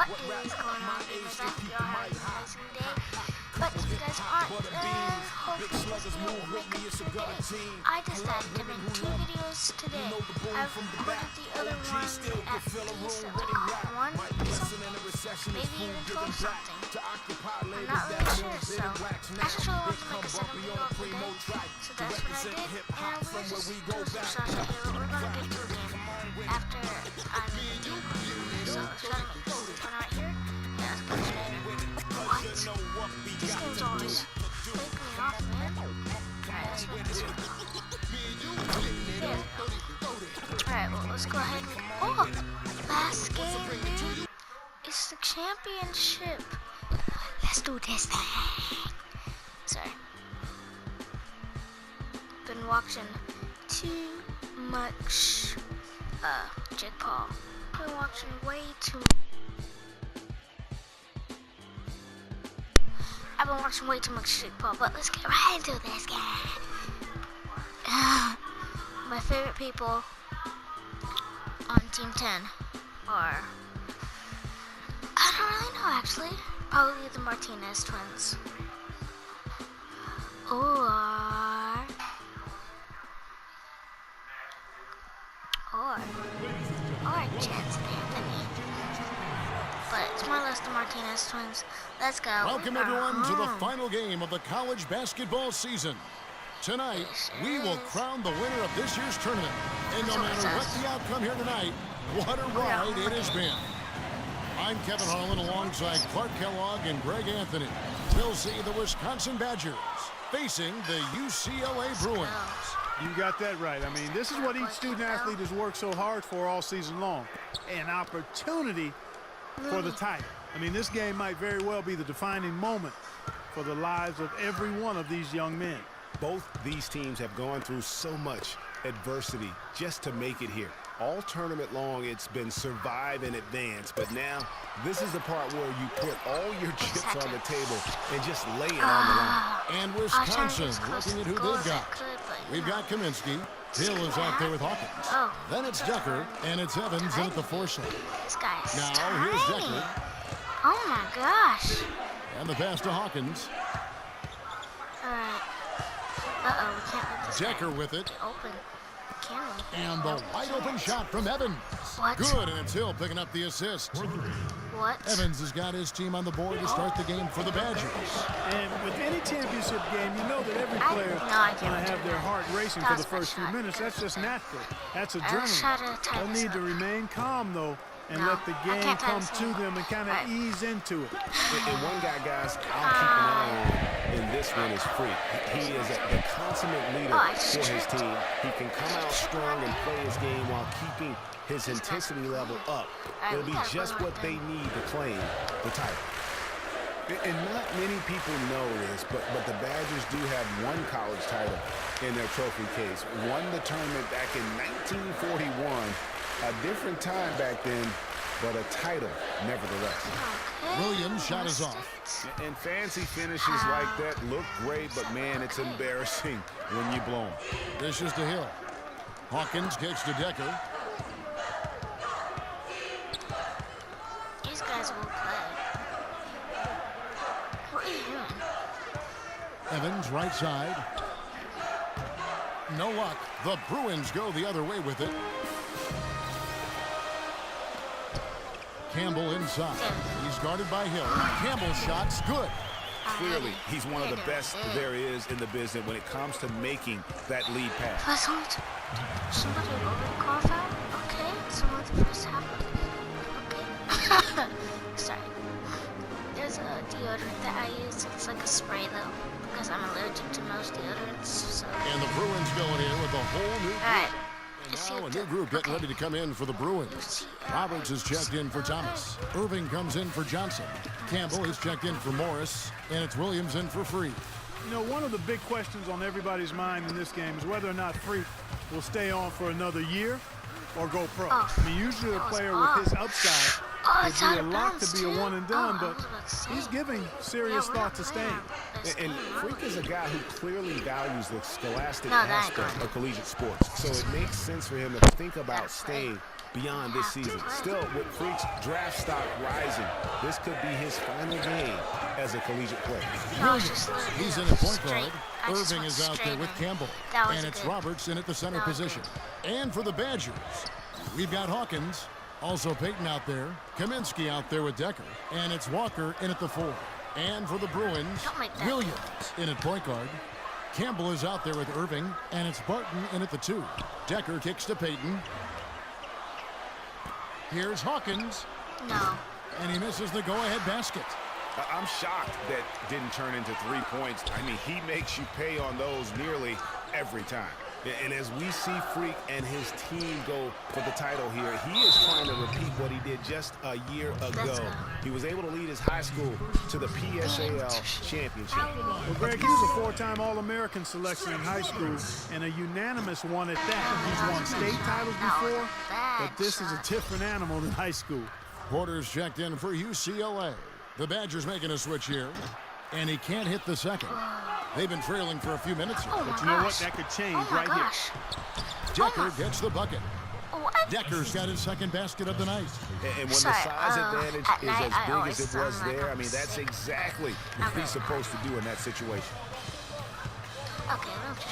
what is going on, guys? I hope you all have an amazing day. But if you guys aren't, hopefully this video will make a day. I decided to make 2 videos today. I've recorded the other one at decent one, so maybe even 12 something. I'm not really sure, so I just really wanted to make a second video of the day. So that's what I did, and we're just doing some shots right here. We're gonna get to a game after I'm in the game. So shout out to this one right here. Yeah, let's go straight. What? This game's always flipping me off, man. Alright, let's make this one. There we go. Alright, well, let's go ahead and... Oh! Last game, dude. It's the championship. Let's do this thing. Sorry. Been watching too much, Jake Paul. Been watching way too much. I've been watching way too much Jake Paul, but let's get right into this game. My favorite people on Team 10 are, I don't really know actually, probably the Martinez twins. Or Jensen Anthony. But it's more or less the Martinez twins. Let's go. Welcome everyone to the final game of the college basketball season. Tonight, we will crown the winner of this year's tournament. And no matter what the outcome here tonight, what a ride it has been. I'm Kevin Harlan alongside Clark Kellogg and Greg Anthony. We'll see the Wisconsin Badgers facing the UCLA Bruins. You got that right. I mean, this is what each student athlete has worked so hard for all season long. An opportunity for the title. I mean, this game might very well be the defining moment for the lives of every one of these young men. Both these teams have gone through so much adversity just to make it here. All tournament long, it's been survive and advance, but now this is the part where you put all your chips on the table and just lay it on the line. And Wisconsin looking at who they've got. We've got Kaminsky. Hill is out there with Hawkins. Then it's Decker, and it's Evans in at the 4 slot. This guy's now here's Decker. Oh my gosh. And the pass to Hawkins. Alright. Uh-oh, we can't let this Decker with it. Open. Can we? And the wide open shot from Evans. What? Good, and it's Hill picking up the assist. What? Evans has got his team on the board to start the game for the Badgers. And with any championship game, you know that every player is going to have their heart racing for the first few minutes. That's just natural. That's adrenaline. They'll need to remain calm, though, and let the game come to them and kind of ease into it. And one guy, guys, I'll keep an eye on in this one is Freak. He is the consummate leader for his team. He can come out strong and play his game while keeping his intensity level up. It'll be just what they need to claim the title. And not many people know this, but the Badgers do have one college title in their trophy case. Won the tournament back in 1941. A different time back then, but a title nevertheless. Williams' shot is off. And fancy finishes like that look great, but man, it's embarrassing when you blow them. This is to Hill. Hawkins kicks to Decker. These guys will play. What are you doing? Evans, right side. No luck. The Bruins go the other way with it. Campbell inside. He's guarded by Hill. Campbell's shot's good. Clearly, he's one of the best there is in the business when it comes to making that lead pass. Somebody already called foul? Okay, someone the first half. Okay. Sorry. There's a deodorant that I use. It's like a spray though, because I'm allergic to most deodorants. So. And the Bruins going in with a whole new group. Alright. And now a new group getting ready to come in for the Bruins. Roberts is checked in for Thomas. Irving comes in for Johnson. Campbell is checked in for Morris. And it's Williams in for Freak. You know, one of the big questions on everybody's mind in this game is whether or not Freak will stay on for another year or go pro. I mean, usually a player with his upside would be a lock to be a one and done, but he's giving serious thought to staying. And Freak is a guy who clearly values the scholastic aspect of collegiate sports, so it makes sense for him to think about staying beyond this season. Still, with Freak's draft stock rising, this could be his final game as a collegiate player. He's in the point guard. Irving is out there with Campbell. And it's Roberts in at the center position. And for the Badgers, we've got Hawkins. Also Peyton out there. Kaminsky out there with Decker. And it's Walker in at the 4. And for the Bruins, Williams in at point guard. Campbell is out there with Irving. And it's Barton in at the 2. Decker kicks to Peyton. Here's Hawkins. No. And he misses the go-ahead basket. I'm shocked that didn't turn into 3 points. I mean, he makes you pay on those nearly every time. And as we see Freak and his team go for the title here, he is trying to repeat what he did just a year ago. He was able to lead his high school to the PSAL championship. Well, Greg, he was a 4-time All-American selection in high school and a unanimous one at that. He's won state titles before, but this is a different animal than high school. Porter's checked in for UCLA. The Badgers making a switch here, and he can't hit the second. They've been trailing for a few minutes here. But you know what? That could change right here. Decker gets the bucket. Decker's got his second basket of the night. And when the size advantage is as big as it was there, I mean, that's exactly what he's supposed to do in that situation.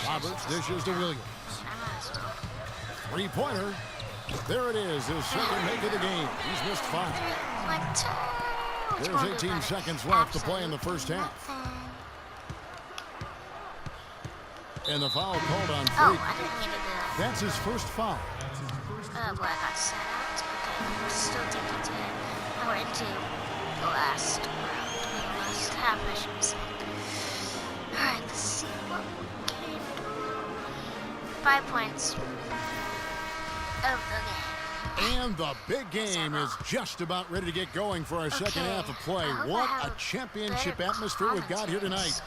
Roberts dishes to Williams. Three-pointer. There it is, his second make of the game. He's missed 5. There's 18 seconds left to play in the first half. And the foul called on Freak. I didn't mean to do that. That's his first foul. Oh boy, I got set out. Okay, we're still taking to it. And we're into the last round. The last half, I should say. Alright, let's see what we can do. 5 points of the game. And the big game is just about ready to get going for our second half of play. What a championship atmosphere we've got here tonight.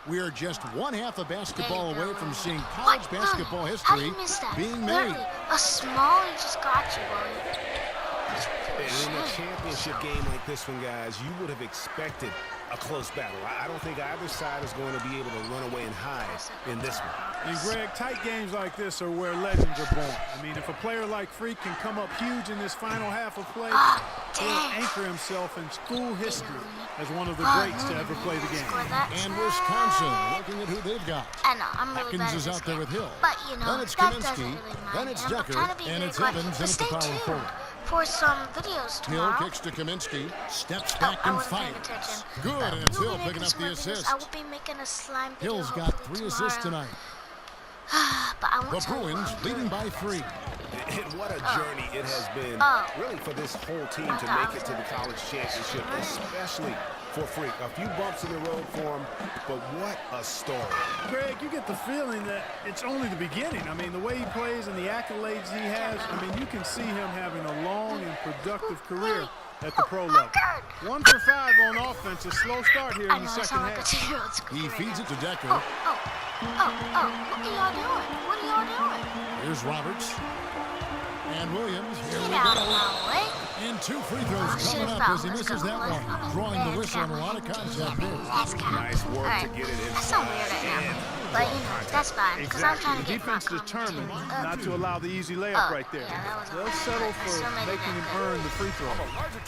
We are just one half of basketball away from seeing college basketball history being made. A small just got you, And in a championship game like this one, guys, you would have expected a close battle. I don't think either side is going to be able to run away and hide in this one. And Greg, tight games like this are where legends are born. I mean, if a player like Freak can come up huge in this final half of play, he'll anchor himself in school history as one of the greats to ever play the game. And Wisconsin, looking at who they've got. Atkins is out there with Hill. But, you know, then it's Kaminsky, then it's Decker, and it's Evans in at the power forward. For some videos tomorrow. Hill kicks to Kaminsky, steps back and fires. Good, and it's Hill picking up the assist. I will be making a slime video. Hill's got 3 assists tonight. But I the Bruins leading by 3. And what a journey it has been, really, for this whole team to make it to the college championship, especially for Freak. A few bumps in the road for him, but what a story. Greg, you get the feeling that it's only the beginning. I mean, the way he plays and the accolades he has, I mean, you can see him having a long and productive career at the pro level. 1 for 5 on offense, a slow start here in the second half. He feeds it to Decker. What are y'all doing? What are y'all doing? Here's Roberts. And Williams. Here we Get out go. of my way. And 2 free throws coming up as he misses that one. Drawing the whistle on a lot of contact there. Nice work to get it inside. That's so weird right now. But, you know, that's fine. Because I'm trying to The get my defense determined not to allow the easy layup right there. They'll settle for making him earn the free throw.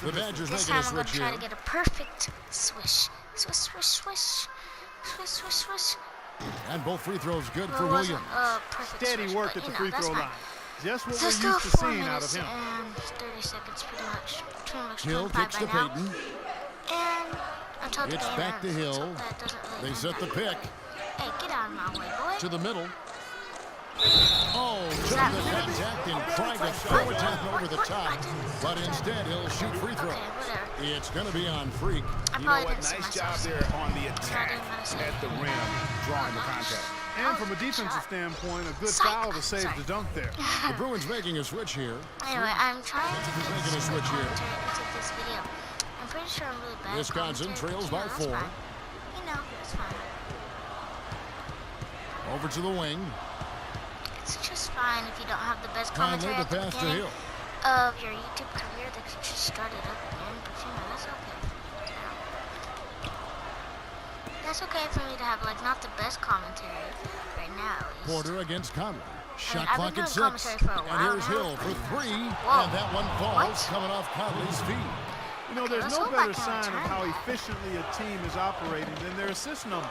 The Badgers this making a time I'm going switch to try here. to get a perfect swish. Swish, swish, swish. Swish, swish, swish. And both free throws good Well, for it wasn't Williams. a perfect Steady switch, work but, at the you know, free that's throw fine. line. Just what So we're still used to 4 seeing out of minutes him. and 30 seconds, pretty much. Hill 25 kicks to by now. Peyton. And until the It's game back to ends, Hill. that doesn't really They set the matter. pick Hey, get out of my way, boy. to the middle. Oh, took the contact and tried to throw it down over the top. But instead, he'll shoot free throw. Okay, whatever. It's going to be on Freak. I You know probably what? didn't see Nice job myself. there on the attack at the rim, drawing the contact. And from a defensive standpoint, a good foul to save the dunk there. The Bruins making a switch here. Anyway, I'm trying to He's get making a switch here. into this video. I'm pretty sure I'm really bad. at Wisconsin commentary, trails but, by you know, 4. that's fine. You know, it's fine. Over to the wing. It's just fine if you don't have the best Conley, commentary the at the pass to beginning Hill. of your YouTube career that you just started up again. But you know, that's okay. That's okay for me to have like not the best commentary right now. At least. Porter against Conley. Shot I've clock been at doing 6. commentary for a And while here's now. Hill for 3. Whoa. And that one falls, What? coming off Conley's feet. You know, there's let's no hope I better can sign of return how that. efficiently a team is operating than their assist numbers.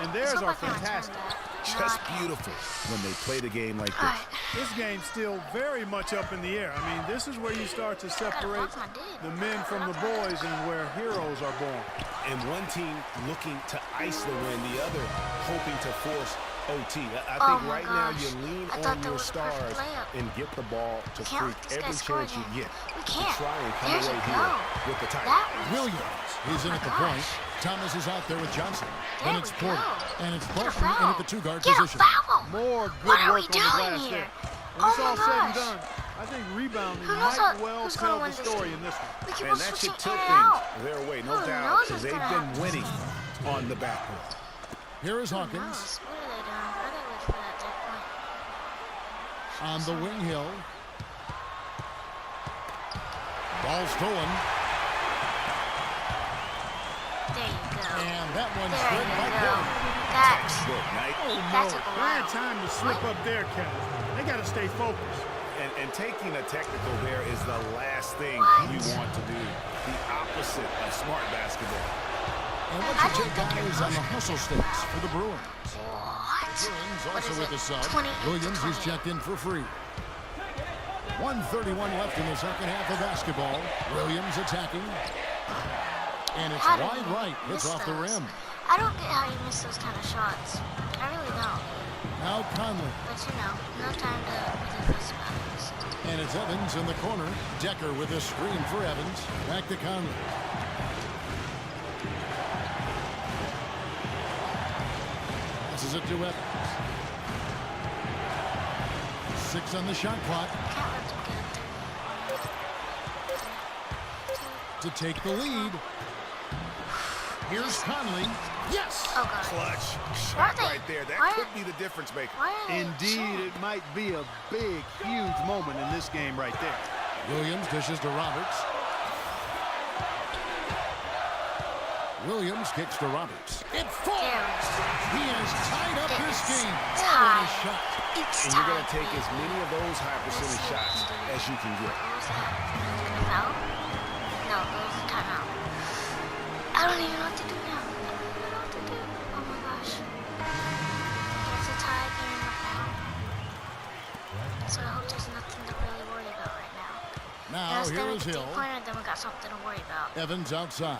And Let's theirs hope are I can return fantastic. that. Just No, I beautiful when they play the game like this. Alright. This game's still very much up in the air. I mean, this is where you start to separate block my dude. the men from the boys and where heroes are born. And one team looking to ice the win, the other hoping to force OT. I Oh think my right now gosh. you lean I on thought that your was a perfect stars layup. and get the ball to Can't freak let this guy every score chance you again. get. We To can't. try and come There's away a here go. with the title. That was... Williams, he's in Oh at the my point. gosh. Thomas is out there with Johnson. There Then it's we Porter. go. And it's Get a Barton in foul. at the 2-guard Get position. a foul. More good What are work we on the doing glass here? there. When Oh it's my all said and gosh. done, I think rebounding Who knows might well who's gonna tell the win this story game? in this one. We keep And on that switching should tilt in and things out. their way, no Who doubt, knows because what's they've gonna been happen? winning on the backboard. Here is Who Hawkins knows? What are they doing? Are they waiting for that dead point? on the wing hill. Ball stolen. There you go. And that one's There good by you go. Porter. That's... Good night. That took a Bad while. time to slip up there, Cat. They got to stay focused. And taking a technical there is the last thing What? you want to do. The opposite of smart basketball. And what's your take, guys, on the hustle stakes for the Bruins? What? Bruins What also is with it? the sub. 28 to Williams is 28. checked in for free. 1:31 left in the second half of basketball. Williams attacking. And it's How do wide you right. It's miss off the those? rim. I don't get how you miss those kind of shots. I really don't. Now Conley. But you know, no time to really fuss about this. And it's Evans in the corner. Decker with a screen for Evans. Back to Conley. Passes it to Evans. 6 on the shot clock Can't let them get it to take the lead. Here's Conley. Yes! Oh, God. Clutch Why shot are they- right there. That why could are- be the difference maker. Why are they Indeed, shooting? it might be a big, huge moment in this game right there. Williams dishes to Roberts. Williams kicks to Roberts. It falls! He has tied up this It's game. Oh, what a tied. shot. It's And you're going to tied. take as many of those high percentage shots as you can get. What was that? A foul? No, it was a timeout. I don't even know what to do now. I don't even know what to do. Oh my gosh. It's a tie game now. So I hope there's nothing to really worry about right now. Now, Instead here of is the Hill. three-pointer, then we got something to worry about. Evans outside.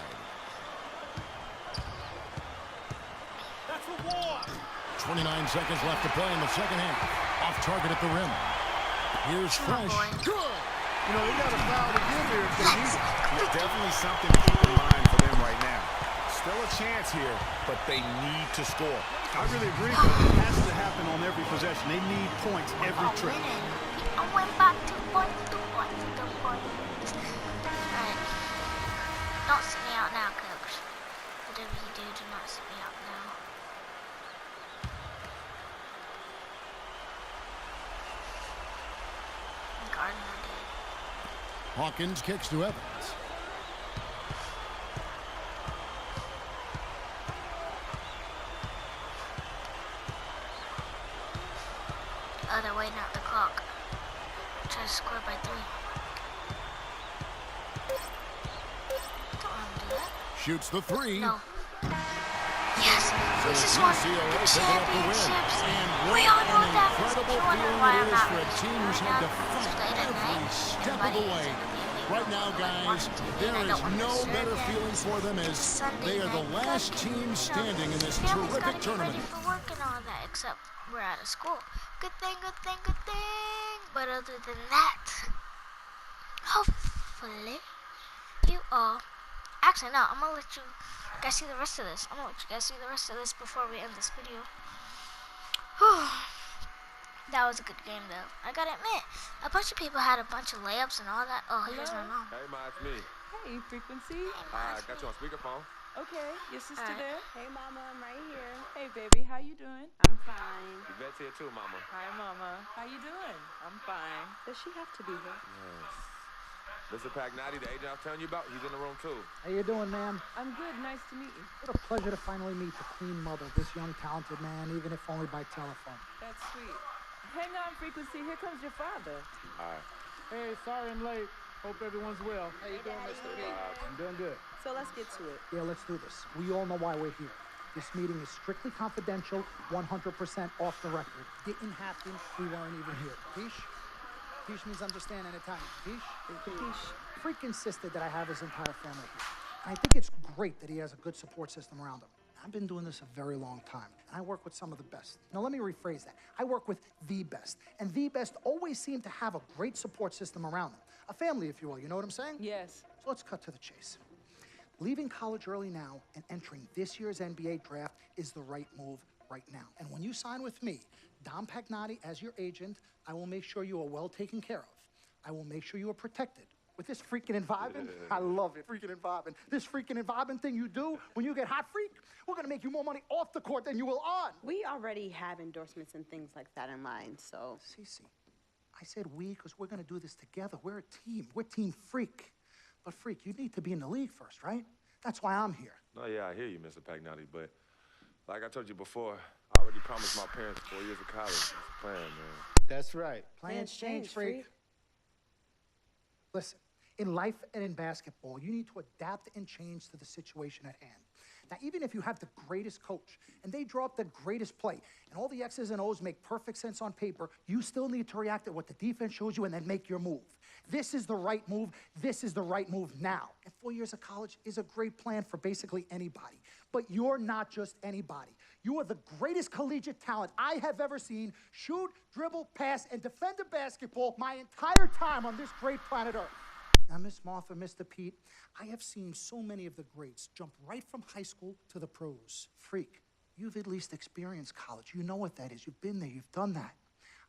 29 seconds left to play in the second half. Off target at the rim. Here's Come on, Fresh. boy. Good! You know, they got a foul to give here if they need it. Yeah, definitely something to keep in mind for them right now. Still a chance here, but they need to score. I really agree, but it has to happen on every possession. They need points every trip. I went back to point, to point, to point. Alright. Don't sit me out now, coach. Whatever you do, do not sit me out now. Gardner did. Hawkins kicks to Evans. Oh, they're waiting out the clock. Try to score by 3. Don't want to do that. Shoots the 3. No. Yes! So This is the one. UCLA The picking up the win. championships. And We what all know an that. incredible You wonder feeling why it I'm is not for a racing team who's right had to now. It's fight late at every night. step of Everybody the way. is gonna be illegal. Right now, guys, there I is don't want to no serve better them. feeling for them as Sunday they are the night last cooking. team You know, standing in this family's terrific gotta get tournament. ready for work and all that, except we're out of school. Good thing, good thing, good thing. But other than that, hopefully you all. Actually, no. I'm gonna let you guys see the rest of this. I'm gonna let you guys see the rest of this before we end this video. Whew. That was a good game, though. I gotta admit, a bunch of people had a bunch of layups and all that. Oh, here's my mom. Hey, Ma, it's me. Hey, Frequency. I got you on speakerphone. Okay, your sister Alright. there? Hey, Mama, I'm right here. Hey, baby, how you doing? I'm fine. Yvette's here too, Mama. Hi, Mama. How you doing? I'm fine. Does she have to be here? Yes. Mr. Pagnotti, the agent I was telling you about, he's in the room too. How you doing, ma'am? I'm good. Nice to meet you. What a pleasure to finally meet the queen mother of this young, talented man, even if only by telephone. That's sweet. Hang on, Frequency. Here comes your father. All right. Hey, sorry I'm late. Hope everyone's well. How you doing, Mr. B? I'm doing good. So let's get to it. Yeah, let's do this. We all know why we're here. This meeting is strictly confidential, 100% off the record. Didn't happen. We weren't even here. Peace? Peace means understand in Italian. Peace? Freak insisted that I have his entire family here. I think it's great that he has a good support system around him. I've been doing this a very long time. I work with some of the best. Now, let me rephrase that. I work with the best. And the best always seem to have a great support system around them. A family, if you will. You know what I'm saying? Yes. So let's cut to the chase. Leaving college early now and entering this year's NBA draft is the right move right now. And when you sign with me, Dom Pagnotti, as your agent, I will make sure you are well taken care of. I will make sure you are protected. With this freaking environment, I love it, freaking environment. This freaking environment thing you do when you get hot freak, we're gonna make you more money off the court than you will on. We already have endorsements and things like that in line, so. Cece, I said we because we're gonna do this together. We're a team. We're Team Freak. But Freak, you need to be in the league first, right? That's why I'm here. No, yeah, I hear you, Mr. Pagnotti, but like I told you before, I already promised my parents 4 years of college. That's the plan, man. That's right. Plans change, Freak. Listen, in life and in basketball, you need to adapt and change to the situation at hand. Now, even if you have the greatest coach and they draw up the greatest play and all the X's and O's make perfect sense on paper, you still need to react to what the defense shows you and then make your move. This is the right move. This is the right move now. And 4 years of college is a great plan for basically anybody. But you're not just anybody. You are the greatest collegiate talent I have ever seen shoot, dribble, pass, and defend a basketball my entire time on this great planet Earth. Now, Miss Martha, Mr. Pete, I have seen so many of the greats jump right from high school to the pros. Freak, you've at least experienced college. You know what that is. You've been there. You've done that.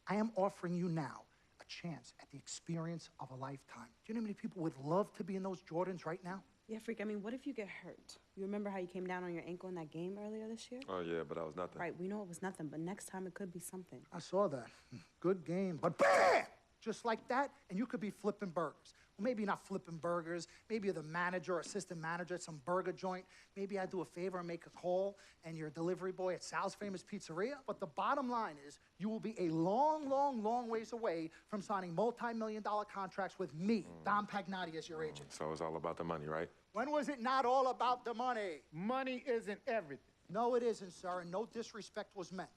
I am offering you now a chance at the experience of a lifetime. Do you know how many people would love to be in those Jordans right now? Yeah, Freak, I mean, what if you get hurt? You remember how you came down on your ankle in that game earlier this year? Oh, yeah, but that was nothing. Right, we know it was nothing, but next time it could be something. I saw that. Good game. But bam! Just like that, and you could be flipping burgers. Well, maybe not flipping burgers. Maybe you're the manager or assistant manager at some burger joint. Maybe I do a favor and make a call, and you're a delivery boy at Sal's Famous Pizzeria. But the bottom line is, you will be a long, long, long ways away from signing multi-million-dollar contracts with me, Dom Pagnotti, as your agent. So it's all about the money, right? When was it not all about the money? Money isn't everything. No, it isn't, sir, and no disrespect was meant.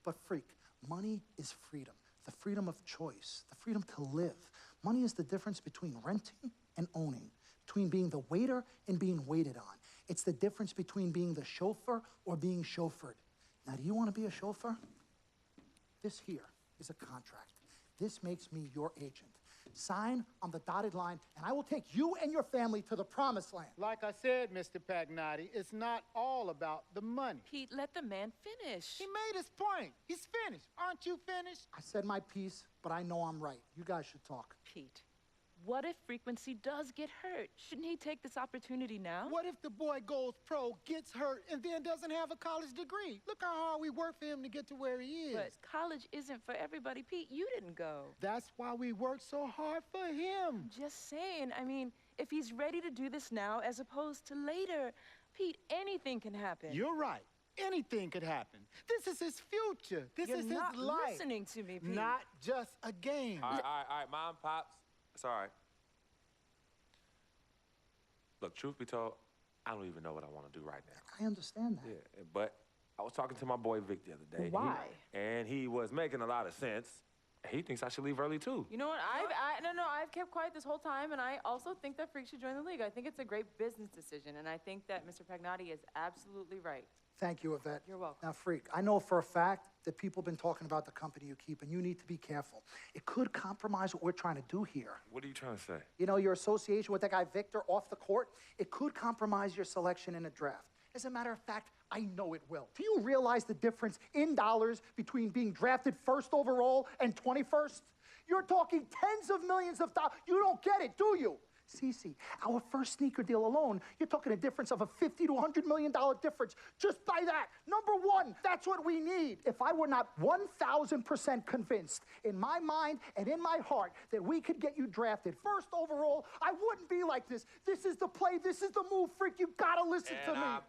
But Freak, money is freedom. The freedom of choice, the freedom to live. Money is the difference between renting and owning, between being the waiter and being waited on. It's the difference between being the chauffeur or being chauffeured. Now, do you want to be a chauffeur? This here is a contract. This makes me your agent. Sign on the dotted line, and I will take you and your family to the promised land. Like I said, Mr. Pagnotti, it's not all about the money. Pete, let the man finish. He made his point. He's finished. Aren't you finished? I said my piece, but I know I'm right. You guys should talk. Pete, what if Frequency does get hurt? Shouldn't he take this opportunity now? What if the boy goes pro, gets hurt, and then doesn't have a college degree? Look how hard we work for him to get to where he is. But college isn't for everybody. Pete, you didn't go. That's why we work so hard for him. Just saying. I mean, if he's ready to do this now as opposed to later, Pete, anything can happen. You're right. Anything could happen. This is his future. This You're is not his life. listening to me, Pete. Not just a game. All right, Mom, Pops. It's all right. Look, truth be told, I don't even know what I want to do right now. I understand that. Yeah, but I was talking to my boy Vic the other day. Why? And he was making a lot of sense. He thinks I should leave early, too. You know what? I've kept quiet this whole time, and I also think that Freak should join the league. I think it's a great business decision, and I think that Mr. Pagnotti is absolutely right. Thank you, Yvette. You're welcome. Now, Freak, I know for a fact that people have been talking about the company you keep, and you need to be careful. It could compromise what we're trying to do here. What are you trying to say? You know, your association with that guy Victor off the court, it could compromise your selection in a draft. As a matter of fact, I know it will. Do you realize the difference in dollars between being drafted first overall and 21st? You're talking tens of millions of dollars. You don't get it, do you? Cece, our first sneaker deal alone, you're talking a difference of a $50 to $100 million difference just by that. Number one, that's what we need. If I were not 1,000% convinced in my mind and in my heart that we could get you drafted first overall, I wouldn't be like this. This is the play. This is the move, Freak. You gotta listen to me. I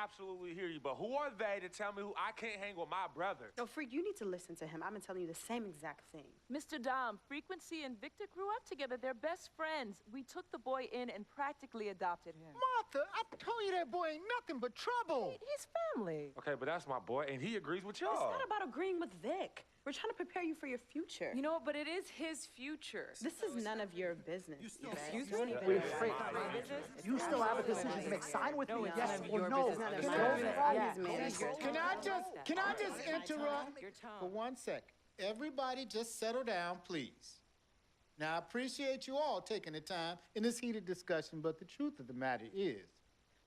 absolutely hear you, but who are they to tell me who I can't hang with my brother? No, Freak, you need to listen to him. I've been telling you the same exact thing. Mr. Dom, Frequency and Victor grew up together. They're best friends. We took the boy in and practically adopted him. Martha, I told you that boy ain't nothing but trouble. He's family. Okay, but that's my boy, and he agrees with y'all. It's not about agreeing with Vic. We're trying to prepare you for your future. You know, but it is his future. This is none of your business. Excuse Don't me? even Wait, know Freak, about my business. you still have a decision to make. Sign with me, yes or no. It's none of Go my for business. it. I'm his manager. Can I just interrupt Your tone. for 1 second? Everybody just settle down, please. Now, I appreciate you all taking the time in this heated discussion, but the truth of the matter is,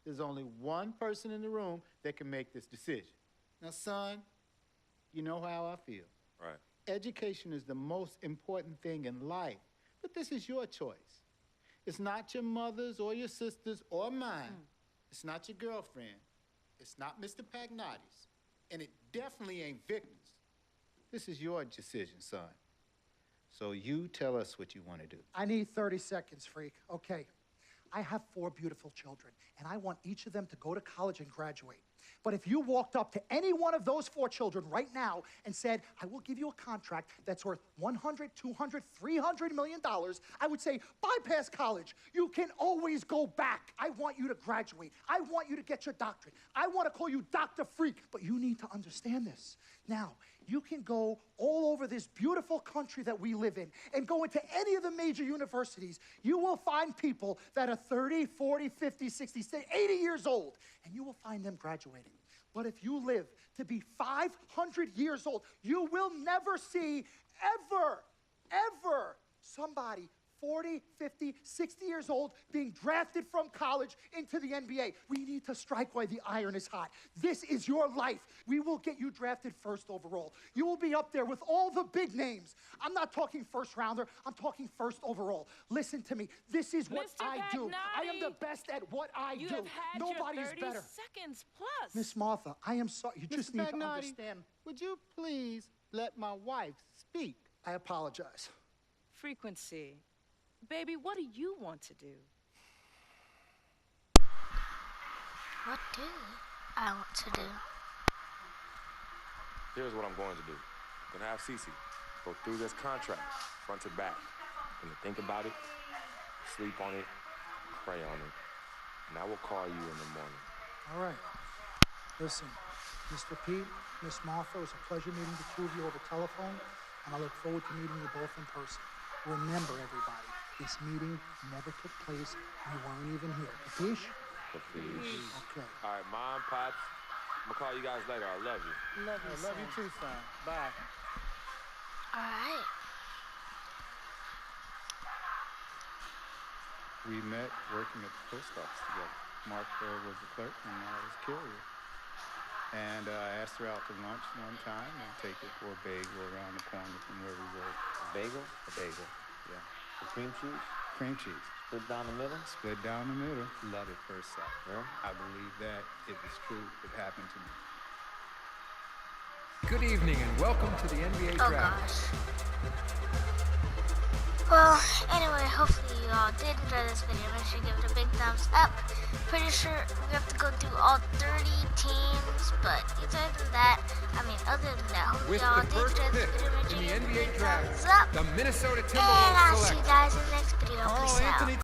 there's only one person in the room that can make this decision. Now, son, you know how I feel. Right. Education is the most important thing in life, but this is your choice. It's not your mother's or your sister's or mine. It's not your girlfriend. It's not Mr. Pagnotti's. And it definitely ain't Victor's. This is your decision, son. So you tell us what you want to do. I need 30 seconds, Freak. Okay. I have 4 beautiful children, and I want each of them to go to college and graduate. But if you walked up to any one of those 4 children right now and said, I will give you a contract that's worth $100, $200, $300 million, I would say, bypass college. You can always go back. I want you to graduate. I want you to get your doctorate. I want to call you Dr. Freak, but you need to understand this. Now, you can go all over this beautiful country that we live in and go into any of the major universities. You will find people that are 30, 40, 50, 60, 80 years old, and you will find them graduating. But if you live to be 500 years old, you will never see ever somebody 40, 50, 60 years old being drafted from college into the NBA. We need to strike while the iron is hot. This is your life. We will get you drafted first overall. You will be up there with all the big names. I'm not talking first rounder. I'm talking first overall. Listen to me. This is what Mr. I do. I am the Pagnotti, best at what I You do. have had Nobody your is 30 better. seconds plus. Miss Martha, I am sorry. You just Mr. need to Pagnotti, understand. would you please let my wife speak? I apologize. Frequency. Baby, what do you want to do? What do I want to do? Here's what I'm going to do. I'm going to have Cece go through this contract front to back. I'm going to think about it, sleep on it, pray on it, and I will call you in the morning. All right. Listen, Mr. Pete, Miss Martha, it was a pleasure meeting the two of you over telephone, and I look forward to meeting you both in person. Remember, everybody, this meeting never took place. You weren't even here. Capiche? Please. Okay. All right, Mom, Pops, I'm going to call you guys later. I love you. Love you, I love you son. too, son. Bye. All right. We met working at the post office together. Mark was the clerk and I was carrier. And I asked her out to lunch one time and take her for a bagel around the corner from where we were. Bagel? A bagel, yeah. The cream cheese? Cream cheese. Split down the middle? Split down the middle. Love at first sight. Yeah. I believe that it was true. It happened to me. Good evening and welcome to the NBA Oh Draft. gosh. Well, anyway, hopefully you all did enjoy this video. Make sure you give it a big thumbs up. Pretty sure we have to go through all 30 teams, but other than that, hopefully With y'all the did first enjoy this pick video. Make sure in you the give it a NBA big Draft, thumbs up. the Minnesota And Timberwolves I'll see you select guys in the next video. Carl Peace out. Anthony